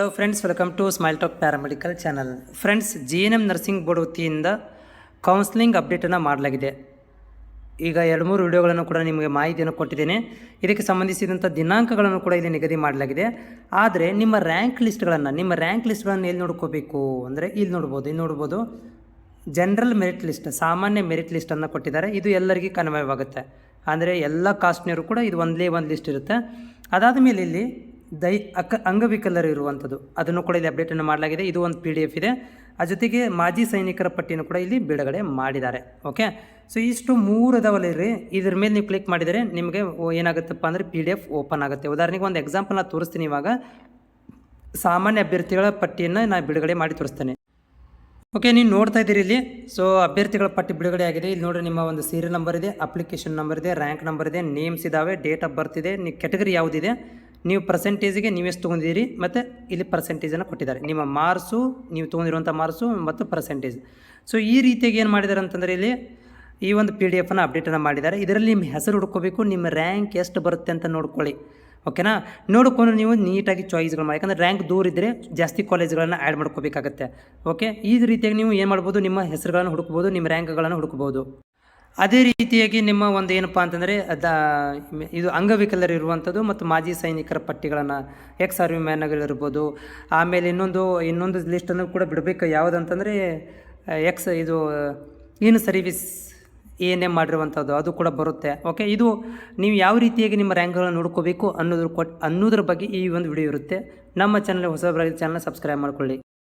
Hello friends, welcome to smile talk paramedical channel. Friends, GNM nursing board ವತಿಯಿಂದ counselling ಅಪ್ಡೇಟನ್ನು ಮಾಡಲಾಗಿದೆ. ಈಗ 2-3 ವಿಡಿಯೋಗಳನ್ನು ಕೂಡ ನಿಮಗೆ ಮಾಹಿತಿಯನ್ನು ಕೊಟ್ಟಿದ್ದೇನೆ. ಇದಕ್ಕೆ ಸಂಬಂಧಿಸಿದಂಥ ದಿನಾಂಕಗಳನ್ನು ಕೂಡ ಇಲ್ಲಿ ನಿಗದಿ ಮಾಡಲಾಗಿದೆ. ಆದರೆ ನಿಮ್ಮ ರ್ಯಾಂಕ್ ಲಿಸ್ಟ್ಗಳನ್ನು ಎಲ್ಲಿ ನೋಡ್ಕೋಬೇಕು ಅಂದರೆ ಇಲ್ಲಿ ನೋಡ್ಬೋದು. ಜನರಲ್ ಮೆರಿಟ್ ಲಿಸ್ಟ್, ಸಾಮಾನ್ಯ ಮೆರಿಟ್ ಲಿಸ್ಟನ್ನು ಕೊಟ್ಟಿದ್ದಾರೆ. ಇದು ಎಲ್ಲರಿಗೂ ಕನ್ವಯವಾಗುತ್ತೆ. ಅಂದರೆ ಎಲ್ಲ ಕಾಸ್ಟ್ನವರು ಕೂಡ ಇದು ಒಂದೇ ಒಂದು ಲಿಸ್ಟ್ ಇರುತ್ತೆ. ಅದಾದ ಮೇಲೆ ಇಲ್ಲಿ ಅಂಗವಿಕಲರು ಇರುವಂಥದ್ದು ಅದನ್ನು ಕೂಡ ಇಲ್ಲಿ ಅಪ್ಡೇಟನ್ನು ಮಾಡಲಾಗಿದೆ. ಇದು ಒಂದು PDF ಇದೆ. ಆ ಜೊತೆಗೆ ಮಾಜಿ ಸೈನಿಕರ ಪಟ್ಟಿಯನ್ನು ಕೂಡ ಇಲ್ಲಿ ಬಿಡುಗಡೆ ಮಾಡಿದ್ದಾರೆ. ಓಕೆ, ಸೊ ಇಷ್ಟು 3 ಅದಾವಲ್ಲ. ಇದ್ರ ಮೇಲೆ ನೀವು ಕ್ಲಿಕ್ ಮಾಡಿದರೆ ನಿಮಗೆ ಏನಾಗುತ್ತಪ್ಪ ಅಂದರೆ PDF ಓಪನ್ ಆಗುತ್ತೆ. ಉದಾಹರಣೆಗೆ ಒಂದು ಎಕ್ಸಾಂಪಲ್ ನಾನು ತೋರಿಸ್ತೀನಿ. ಇವಾಗ ಸಾಮಾನ್ಯ ಅಭ್ಯರ್ಥಿಗಳ ಪಟ್ಟಿಯನ್ನು ನಾನು ಬಿಡುಗಡೆ ಮಾಡಿ ತೋರಿಸ್ತೇನೆ. ಓಕೆ, ನೀವು ನೋಡ್ತಾ ಇದ್ದೀರಿ ಇಲ್ಲಿ. ಸೊ ಅಭ್ಯರ್ಥಿಗಳ ಪಟ್ಟಿ ಬಿಡುಗಡೆ ಆಗಿದೆ. ಇಲ್ಲಿ ನೋಡಿರಿ, ನಿಮ್ಮ ಒಂದು ಸೀರಿಯಲ್ ನಂಬರ್ ಇದೆ, ಅಪ್ಲಿಕೇಶನ್ ನಂಬರ್ ಇದೆ, ರ್ಯಾಂಕ್ ನಂಬರ್ ಇದೆ, ನೇಮ್ಸ್ ಇದ್ದಾವೆ, ಡೇಟ್ ಆಫ್ ಬರ್ತ್ ಇದೆ, ನೀವು ಕ್ಯಾಟಗರಿ ಯಾವುದಿದೆ, ನೀವು ಪರ್ಸೆಂಟೇಜಿಗೆ ನೀವೆಷ್ಟು ತೊಗೊಂಡಿದ್ದೀರಿ, ಮತ್ತು ಇಲ್ಲಿ ಪರ್ಸೆಂಟೇಜನ್ನು ಕೊಟ್ಟಿದ್ದಾರೆ. ನಿಮ್ಮ ಮಾರ್ಕ್ಸು, ನೀವು ತೊಗೊಂಡಿರುವಂಥ ಮಾರ್ಕ್ಸು ಮತ್ತು ಪರ್ಸೆಂಟೇಜ್. ಸೊ ಈ ರೀತಿಯಾಗಿ ಏನು ಮಾಡಿದ್ದಾರೆ ಅಂತಂದರೆ ಇಲ್ಲಿ ಈ ಒಂದು PDF ಅಪ್ಡೇಟನ್ನು ಮಾಡಿದ್ದಾರೆ. ಇದರಲ್ಲಿ ನಿಮ್ಮ ಹೆಸರು ಹುಡ್ಕೋಬೇಕು, ನಿಮ್ಮ ರ್ಯಾಂಕ್ ಎಷ್ಟು ಬರುತ್ತೆ ಅಂತ ನೋಡ್ಕೊಳ್ಳಿ. ಓಕೆನಾ, ನೋಡ್ಕೊಂಡು ನೀವು ನೀಟಾಗಿ ಚಾಯ್ಸ್ಗಳು ಮಾಡಿ. ಯಾಕಂದರೆ ರ್ಯಾಂಕ್ ದೂರ ಇದ್ದರೆ ಜಾಸ್ತಿ ಕಾಲೇಜ್ಗಳನ್ನು ಆ್ಯಡ್ ಮಾಡ್ಕೋಬೇಕಾಗತ್ತೆ. ಓಕೆ, ಈ ರೀತಿಯಾಗಿ ನೀವು ಏನು ಮಾಡ್ಬೋದು, ನಿಮ್ಮ ಹೆಸರುಗಳನ್ನು ಹುಡುಕ್ಬೋದು, ನಿಮ್ಮ ರ್ಯಾಂಕ್ಗಳನ್ನು ಹುಡುಕ್ಬೋದು. ಅದೇ ರೀತಿಯಾಗಿ ನಿಮ್ಮ ಒಂದು ಏನಪ್ಪ ಅಂತಂದರೆ ಇದು ಅಂಗವಿಕಲರು ಇರುವಂಥದ್ದು ಮತ್ತು ಮಾಜಿ ಸೈನಿಕರ ಪಟ್ಟಿಗಳನ್ನು, ಎಕ್ಸ್ ಆರ್ಮಿ ಮ್ಯಾನ್ಗಳಿರ್ಬೋದು. ಆಮೇಲೆ ಇನ್ನೊಂದು ಲಿಸ್ಟನ್ನು ಕೂಡ ಬಿಡಬೇಕು. ಯಾವುದಂತಂದರೆ ಇನ್ ಸರ್ವಿಸ್ ANM ಮಾಡಿರುವಂಥದ್ದು ಅದು ಕೂಡ ಬರುತ್ತೆ. ಓಕೆ, ಇದು ನೀವು ಯಾವ ರೀತಿಯಾಗಿ ನಿಮ್ಮ ರ್ಯಾಂಕ್ಗಳನ್ನು ನೋಡ್ಕೋಬೇಕು ಅನ್ನೋದ್ರ ಬಗ್ಗೆ ಈ ಒಂದು ವಿಡಿಯೋ ಇರುತ್ತೆ. ನಮ್ಮ ಚಾನಲ್ ಹೊಸಬರಾಗಿ ಚಾನಲ್ ಸಬ್ಸ್ಕ್ರೈಬ್ ಮಾಡ್ಕೊಳ್ಳಿ.